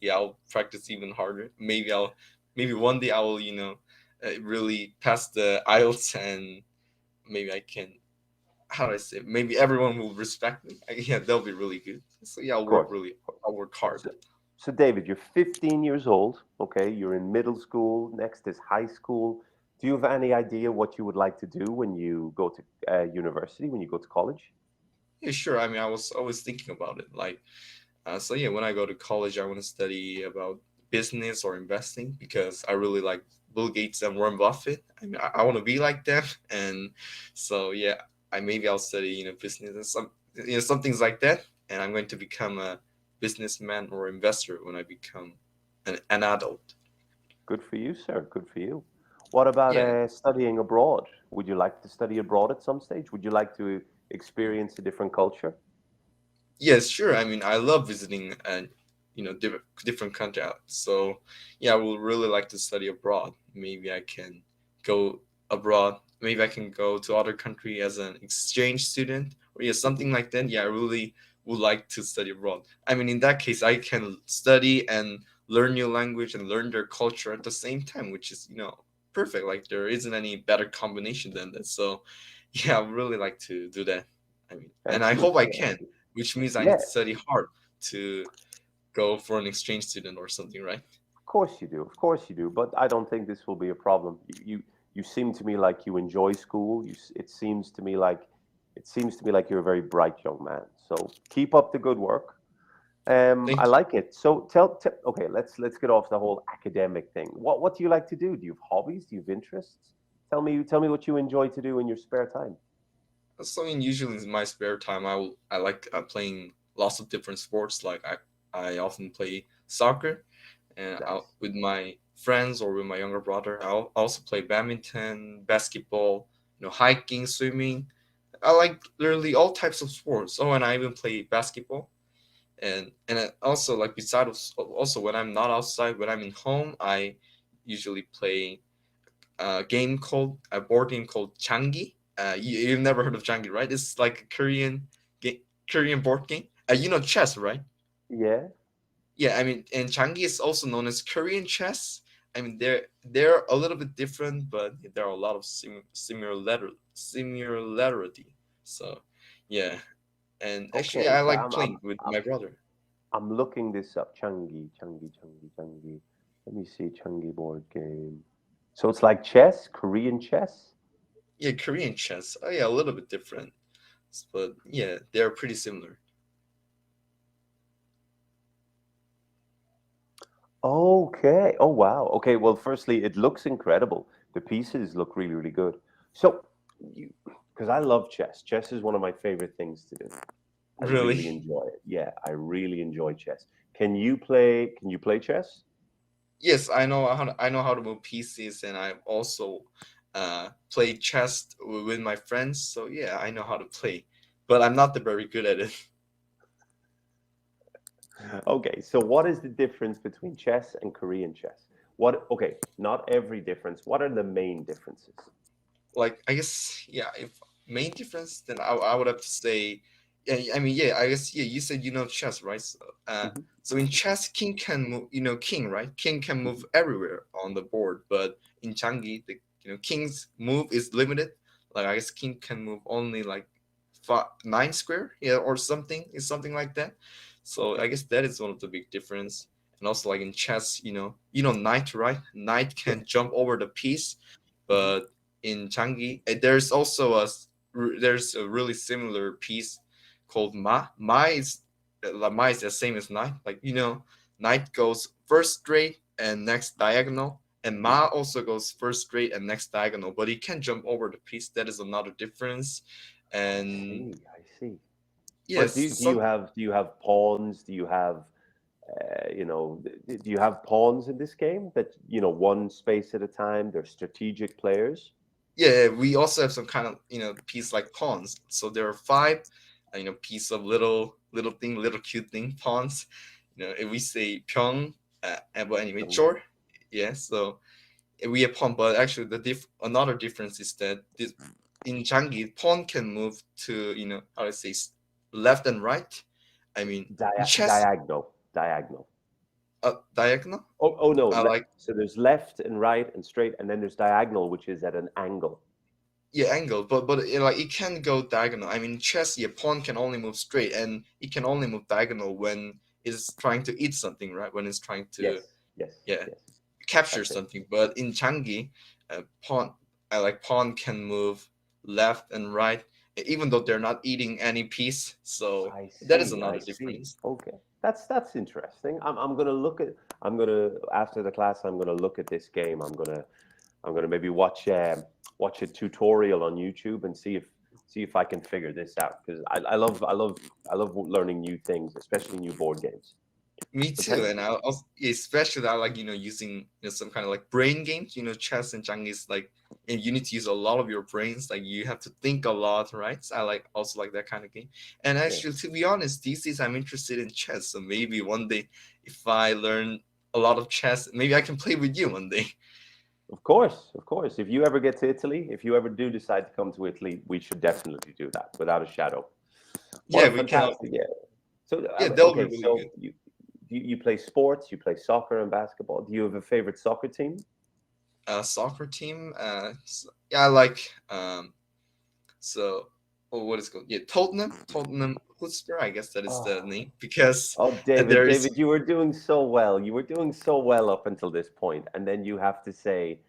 yeah, I'll practice even harder. Maybe one day I will, really pass the IELTS, and maybe I can, how do I say, maybe everyone will respect me. Yeah, they'll be really good. So yeah, Of course. I'll work hard. So, so David, you're 15 years old. Okay, you're in middle school. Next is high school. Do you have any idea what you would like to do when you go to university, when you go to college? Yeah, sure. I mean, I was always thinking about it. So yeah, when I go to college, I want to study about business or investing because I really like Bill Gates and Warren Buffett. I mean, I want to be like them, and so yeah, I maybe I'll study business and some things like that, and I'm going to become a businessman or investor when I become an adult. Good for you, sir. Good for you. What about Yeah. studying abroad? Would you like to study abroad at some stage? Would you like to experience a different culture? Yes, sure. I mean, I love visiting and different countries. So yeah, I would really like to study abroad. Maybe I can go abroad. Maybe I can go to other country as an exchange student or yeah, Hmm. something like that. Yeah, I really would like to study abroad. I mean, in that case, I can study and learn new language and learn their culture at the same time, which is perfect. Like there isn't any better combination than that. So yeah, I would really like to do that. I mean, and I Excellent. hope I can, which means I need Yeah, to study hard to go for an exchange student or something, right? of course you do. Of course you do. But I don't think this will be a problem. You seem to me like you enjoy school. It seems to me like you're a very bright young man. So keep up the good work. I Thank you. like it. So okay, let's get off the whole academic thing. What do you like to do? Do you have hobbies? Do you have interests? Tell me what you enjoy to do in your spare time. So in usually in my spare time, I like playing lots of different sports. Like I often play soccer, and Nice. with my friends or with my younger brother. I'll also play badminton, basketball, hiking, swimming. I like literally all types of sports. Oh, and I even play basketball. And also like also when I'm not outside, when I'm in home, I usually play a board game called Changi. You've never heard of Changi, right? It's like a Korean board game. Chess, right? Yeah. Yeah, I mean, and Changi is also known as Korean chess. I mean, they're a little bit different, but there are a lot of similarity. So, yeah, and actually, Okay. I So like playing with my brother. I'm looking this up. Changi. Let me see. Changi board game. So it's like chess, Korean chess. Yeah, Korean chess. Oh yeah, a little bit different, but yeah, they're pretty similar. Okay. Oh wow. Okay. Well, firstly, it looks incredible. The pieces look really, really good. So, because I love chess. Chess is one of my favorite things to do. I Really? really enjoy it. Yeah, I really enjoy chess. Can you play chess? Yes, I know how to move pieces, and I've also played chess with my friends. So yeah, I know how to play, but I'm not very good at it. Okay, so what is the difference between chess and Korean chess? Okay, not every difference. What are the main differences? Like I guess yeah, if main difference, then I would have to say, yeah, I mean yeah, I guess yeah. You said chess, right? Hmm. So in chess, king can move. King, right? King can move Hmm. everywhere on the board, but in Changi, the king's move is limited. Like I guess king can move only like 9 square, yeah, or something. Is something like that. So Okay. I guess that is one of the big difference. And also like in chess, knight, right? Knight Yeah. can jump over the piece, Hmm. but in Changi, there's a really similar piece called Ma. Ma is the same as knight. Like knight goes first straight and next diagonal, and Ma Hmm. also goes first straight and next diagonal. But he can jump over the piece. That is another difference. I And see. I see. But yes, do you have pawns? Do you have do you have pawns in this game that one space at a time? They're strategic players. yeah, we also have some kind of piece like pawns. So there are five, piece of little cute thing pawns. If we say pyong, but anyway, Um, sure, yeah. So we have pawn, but actually another difference is that this in Changi, pawn can move to how to say left and right. I mean, in chess, Diagonal. Diagonal. Diagonal. Oh no. I like So there's left and right and straight, and then there's diagonal, which is at an angle. yeah angle, but like it can go diagonal. I mean, chess, yeah, pawn can only move straight, and it can only move diagonal when it's trying to eat something, right? When it's trying to Yes, yes, yeah yes. capture That's it. something. But in Changi, pawn pawn can move left and right, even though they're not eating any piece. So I that is see. I another see. difference. Okay, that's interesting. I'm gonna look at. I'm gonna after the class. I'm gonna look at this game. I'm gonna maybe watch a tutorial on YouTube and see if I can figure this out because I love learning new things, especially new board games. Me So too, thank and I also especially I like using some kind of like brain games. Chess and Chang is like, and you need to use a lot of your brains. Like you have to think a lot, right? So I also like that kind of game. And yeah. actually, to be honest, these days I'm interested in chess. So maybe one day, if I learn a lot of chess, maybe I can play with you one day. Of course, of course. If you ever get to Italy, if you ever do decide to come to Italy, we should definitely do that without a shadow. What Yeah, a we can. fantastic, yeah. So, Yeah, that'll be okay, really good. so you play sports, you play soccer and basketball. Do you have a favorite soccer team? Soccer team. Yeah, I like So, oh, what is it called? Yeah, Tottenham Hotspur. I guess that is the Oh, name because oh, David, there is David, you were doing so well. You were doing so well up until this point, and then you have to say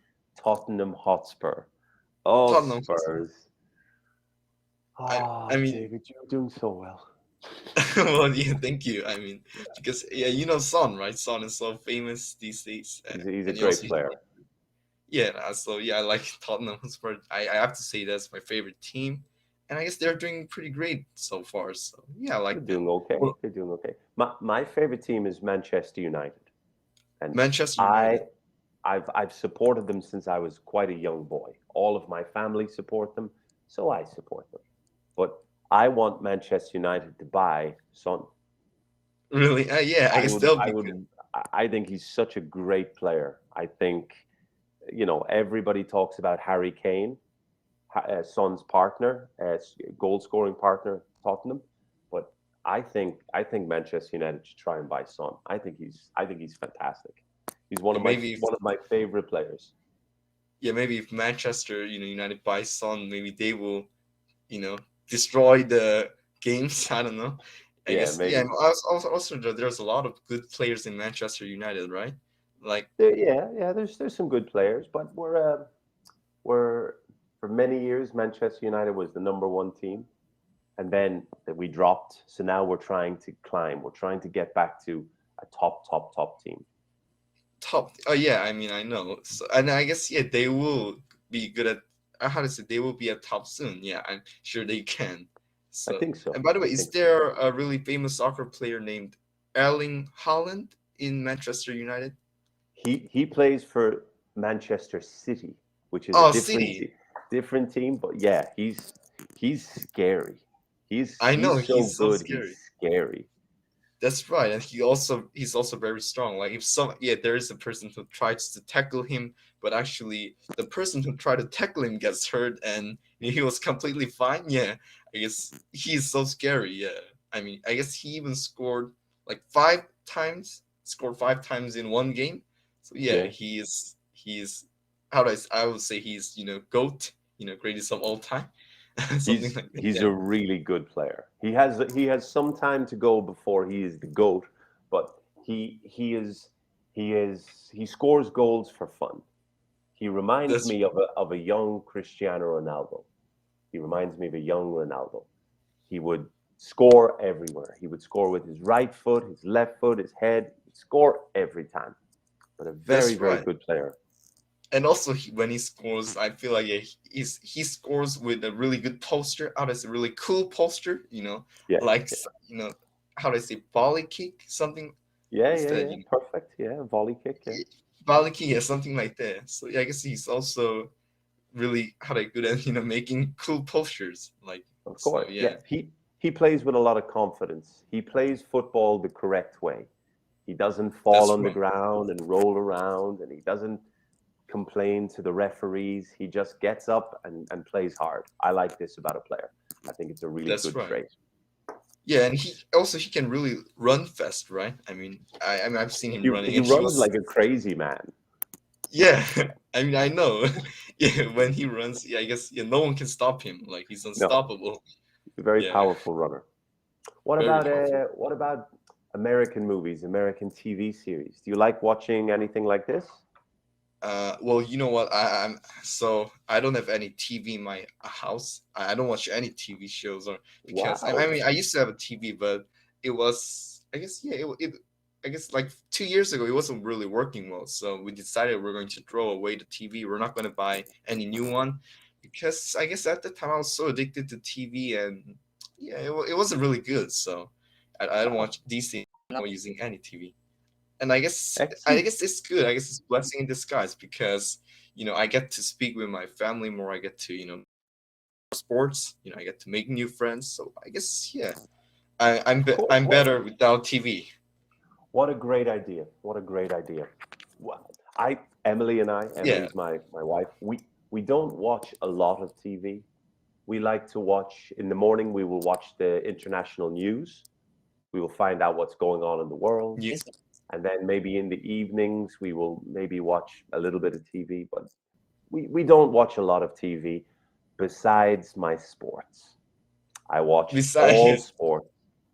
Tottenham Hotspur. Oh, Tottenham Hotspur. Spurs. I Oh, mean, David, you were doing so well. well, yeah, thank you. I mean, because yeah, Son, right? Son is so famous these days, He's a and he great also player. yeah. So yeah, I like Tottenham Hotspur. I have to say that's my favorite team, and I guess they're doing pretty great so far. So yeah, I They're like them. doing okay. Well, They're doing okay. My favorite team is Manchester United, and Manchester I United. I've supported them since I was quite a young boy. All of my family support them, so I support them. But I want Manchester United to buy Son. Really? Yeah, I guess they'll I be good. would. I think he's such a great player. I think everybody talks about Harry Kane, Son's partner, goal scoring partner, Tottenham. But I think Manchester United should try and buy Son. I think he's fantastic. He's Yeah, maybe if one of my favorite players. yeah, maybe if Manchester, United buys Son, maybe they will, you know, destroy the games. I don't know. I Yeah, guess yeah. maybe. And also there's a lot of good players in Manchester United, right? Like Yeah. There's some good players, but we're for many years Manchester United was the number one team, and then we dropped. So now we're trying to climb. We're trying to get back to a top team. top. Oh yeah, I mean I know. So, and I guess yeah, they will be good at how to say they will be at top soon. Yeah, I'm sure they can. I So think so. and by the I way, is think so. there a really famous soccer player named Erling Haaland in Manchester United? He plays for Manchester City, which is a Oh, City. different team. But yeah, he's scary. I know He's so he's so good. He's scary. scary. That's right, and he's also very strong. Like if some yeah, there is a person who tries to tackle him, but actually the person who tried to tackle him gets hurt, and he was completely fine. Yeah, I guess he's so scary. Yeah, I mean, I guess he even scored like scored 5 times in one game. So yeah, Yeah. he's how do I would say he's goat, greatest of all time, something like that. He's Yeah, a really good player. He has some time to go before he is the goat, but he scores goals for fun. He reminds that's me of a young Cristiano Ronaldo. He reminds me of a young Ronaldo. He would score everywhere. He would score with his right foot, his left foot, his head. He'd score every time. But a very, that's very right. good player. And also when he scores, I feel like yeah, he scores with a really good posture. How does a really cool posture? Yeah, Like yeah, how do I say volley kick? Something is that yeah. Perfect. Yeah, volley kick. Yeah, volley kick? Yeah, something like that. So yeah, I guess he's also really how do I good at making cool postures. Like of so course. Yeah, yeah, he plays with a lot of confidence. He plays football the correct way. He doesn't fall that's on the right. ground and roll around, and he doesn't complain to the referees. He just gets up and plays hard. I like this about a player. I think it's a really That's good right. trait. Yeah, and he can really run fast, right? I mean I've seen him running, He and he runs was like a crazy man. yeah. I mean I know, yeah. When he runs, yeah, I guess yeah, no one can stop him. Like he's No, unstoppable. he's a very Yeah, powerful runner. very powerful. What about American movies, American TV series? Do you like watching anything like this? Well, you know what? I don't have any TV in my house. I don't watch any TV shows or because I Wow. mean I used to have a TV, but it was I guess yeah it I guess like 2 years ago it wasn't really working well. So we decided we're going to throw away the TV. We're not going to buy any new one because I guess at the time I was so addicted to TV and yeah it wasn't really good. So I don't Wow. watch these things. I'm not using any TV, and I Excellent. guess it's good. I guess it's a blessing in disguise because I get to speak with my family more. I get to sports. I get to make new friends. So I guess yeah, Of course. I'm better without TV. What a great idea. What a great idea. Wow. Emily and I, Yeah, Emily's my wife, we don't watch a lot of TV. We like to watch in the morning, we will watch the international news. We will find out what's going on in the world. yes. And then maybe in the evenings, we will maybe watch a little bit of TV, but we don't watch a lot of TV besides my sports. I watch all Besides, sports.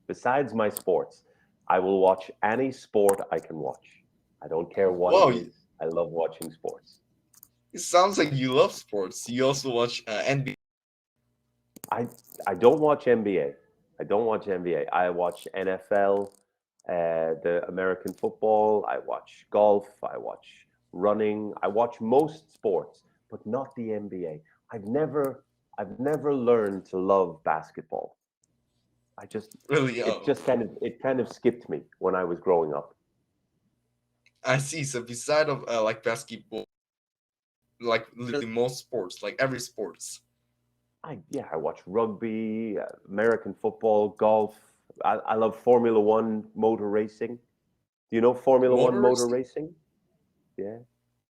Besides my sports, I will watch any sport I can watch. I don't care what it wow, is. I love watching sports. it sounds like you love sports. You also watch NBA. I I don't watch NBA. I don't watch NBA. I watch NFL, the American football. I watch golf. I watch running. I watch most sports, but not the NBA. I've never learned to love basketball. I just Really? Oh, it kind of skipped me when I was growing up. I see. So beside of like basketball, like literally most sports, like every sports, I watch rugby, American football, golf. I love Formula One motor racing. Do you know Formula One motor motors. racing? Yeah,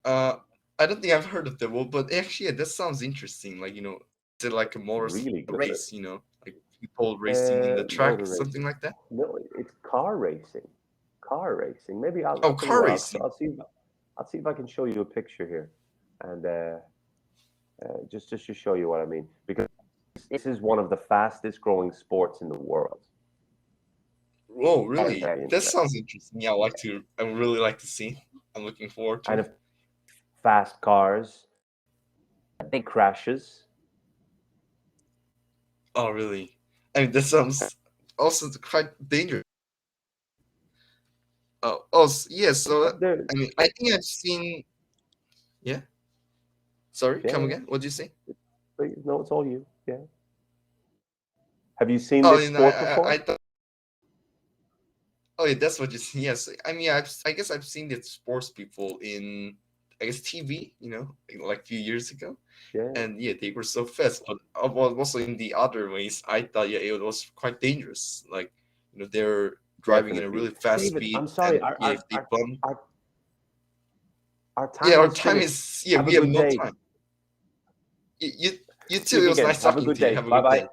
Uh, I don't think I've heard of them. Well, but actually, yeah, that sounds interesting. Like, is it like a really good. race? Like people racing in the track, Motor something racing. like that. No, it's car racing. Car racing. Maybe Oh, I'll tell you car what. racing. I'll see if I can show you a picture here, and just to show you what I mean, because this is one of the fastest growing sports in the world. Oh, Very really? very That interesting. sounds interesting. Yeah, I would really like to see. I'm looking forward to Kind it. of fast cars, big crashes. Oh, really? I mean, that sounds also quite dangerous. Yeah. So, There, I mean, I think I've seen. Yeah. Sorry, yeah, come yeah. again. What did you say? No, it's all you. Yeah. Have you seen Oh, this sport before? I thought. Oh, yeah, that's what you see. Yes, I mean, I guess I've seen the sports people in, I guess TV. Like a few years ago, Yeah, and yeah, they were so fast. But well, also in the other ways, I thought yeah, it was quite dangerous. Like they're driving in a definitely. really fast David, speed, I'm sorry. and yeah, if they bump, Our yeah, time our is time finished. is yeah, Have a we have good no day. time. You, you too. Speak It was again. nice Have a talking good to you. day. Have a Bye good bye. day.